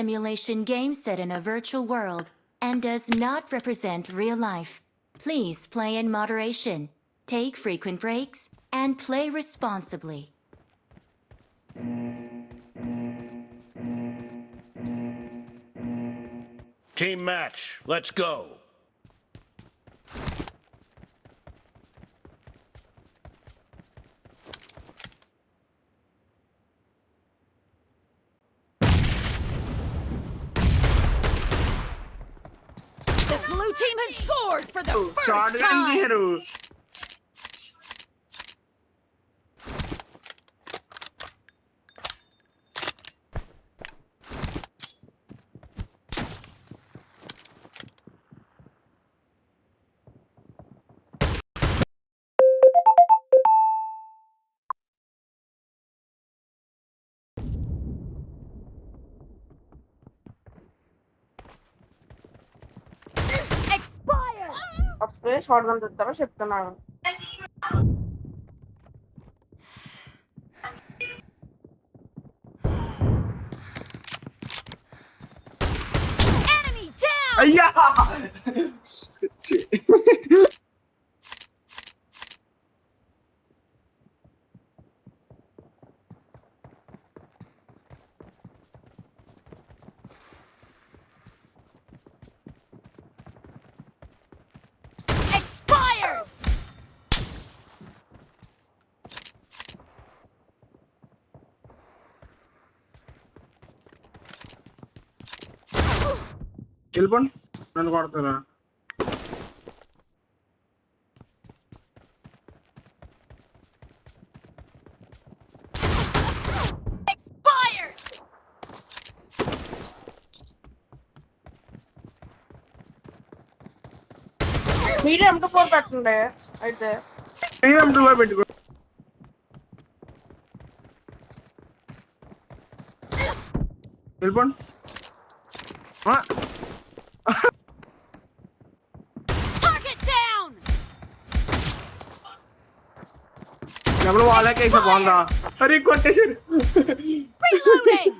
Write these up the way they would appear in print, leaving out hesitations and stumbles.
simulation game set in a virtual world and does not represent real life. Please play in moderation, take frequent breaks, and play responsibly. Team match, let's go. The blue team has scored for the Shot first gun time. చేశారు. Expired. అప్పుడే short gun తెస్తారో చెప్తున్నాను. Enemy down. అయ్యా Expired. వెళ్ళిపోండి నన్ను కొడతారా Expired. మీరే M24 పెట్టండి అయితే మీరే M24 పెట్టుకో వెళ్ళిపోండి Target down. డబ్బులు వాళ్ళకే వేసా బాగుందా అరే కొట్టేసారు Reloading.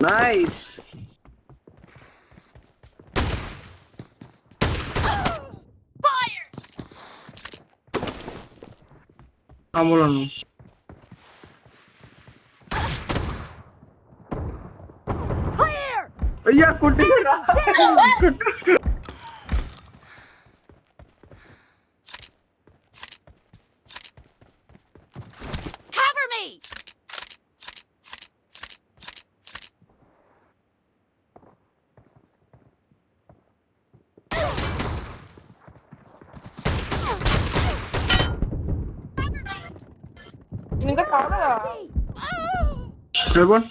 Nice Fired. అమ్ములను Clear. అయ్యా కొట్టేసారా Cover me. ఇంకా కావాలా వెళ్ళిపోండి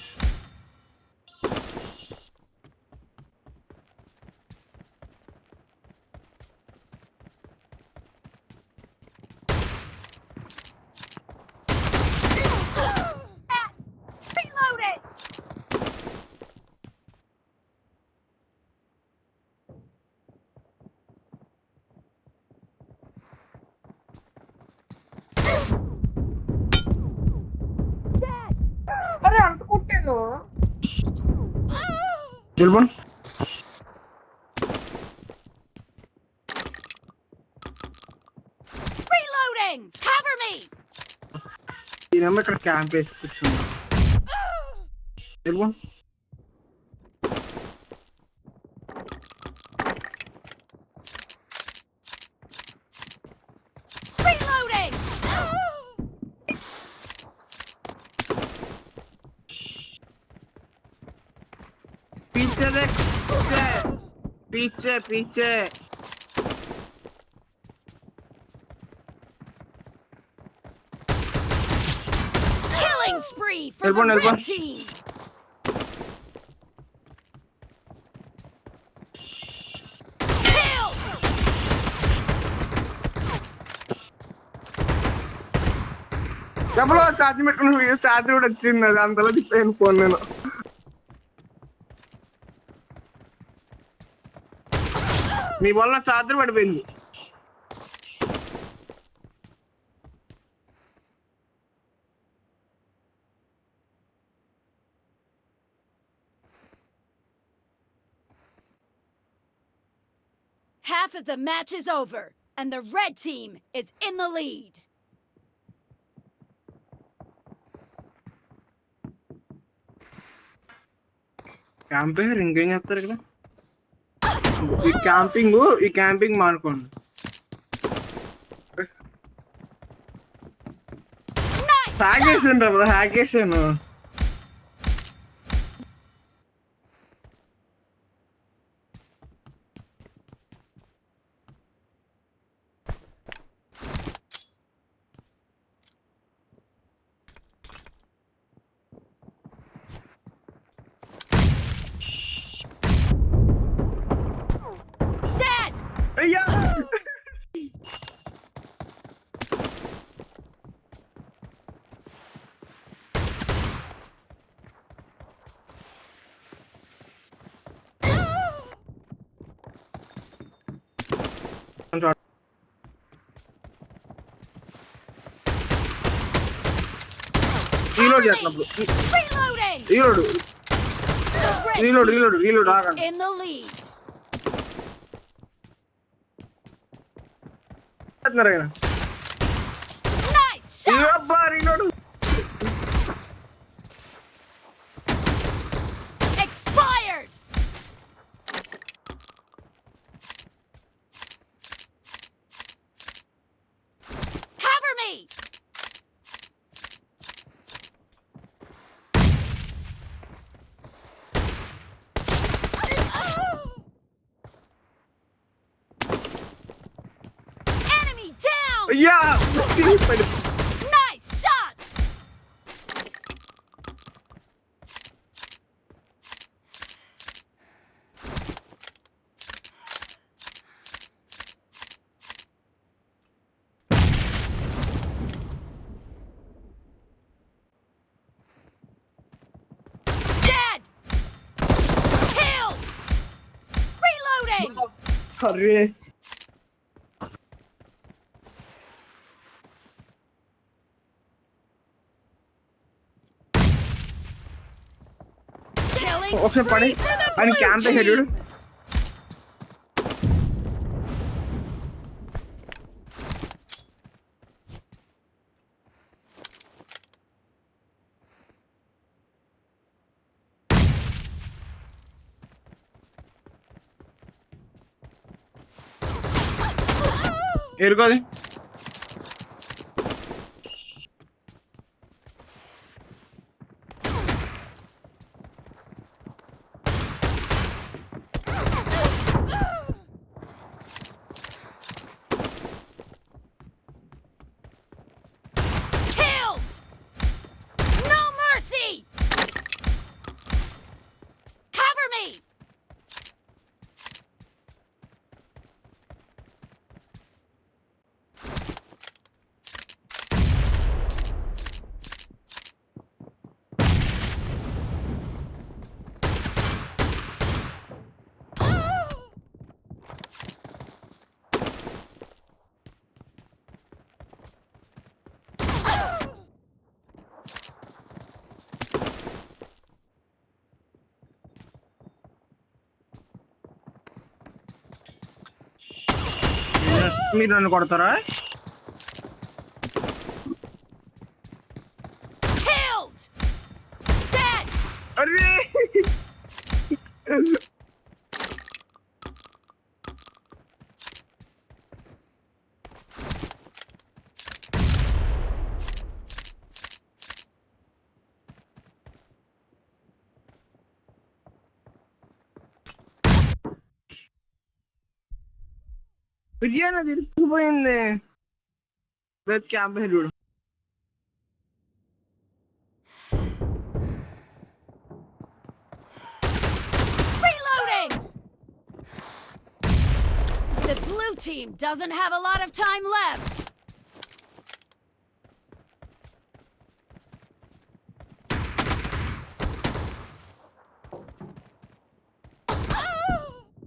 Reloading. అరే అంత కొట్టాను వెళ్ళిపోండి Reloading. Cover me. ఈయనేమో ఇక్కడ క్యాంప్ వేసి కూర్చున్నా వెళ్ళిపోండి Reloading. पीछे देख पीछे पीछे Killing spree for Elbow, the elbow. red team. Kill. డబ్బులు ఛార్జ్ పెట్టుకుని ఛార్జ్ కూడా వచ్చింది అది అంతలో తిప్పాను ఫోన్ నేను మీ వల్ల చార్జర్ పడిపోయింది. Half of the match is over, and the red team is in the lead. Camping ఇంకేం చేస్తారు ఇక్కడ? ఈ క్యాంపింగ్ మానుకోండి. హ్యాక్ చేసాను రా, హ్యాక్ చేసాను. Dead! అయ్యా రీలోడ్ చేస్తున్నప్పుడు Reloading! Reload The red Reload, team reload, is ఆగండి. in the lead. చేస్తున్నారు ఆయన. Nice shot! అబ్బా reload. Expired! Cover me! Enemy down! అయ్యా Nice shot! Dead! Killed! Reloading! అరే Killing ఒకసారి పడి spree for the ఆయన blue క్యాంప్ వేసాడు చూడు. team! ఎరుకోది Killed! No mercy! Cover me! మీరు నన్ను కొడతారా? Killed! Dead! అరే బిర్యానీ అది ఇరుక్కుపోయింది. రేపు క్యాంప్ చూడు. Reloading! The blue team doesn't have a lot of time left.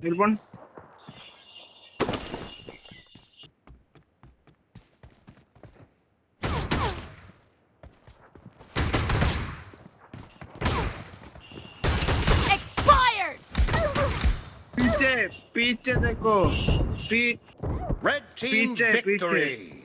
వెళ్ళిపోండి. पीछे देखो Red team Pizza, victory.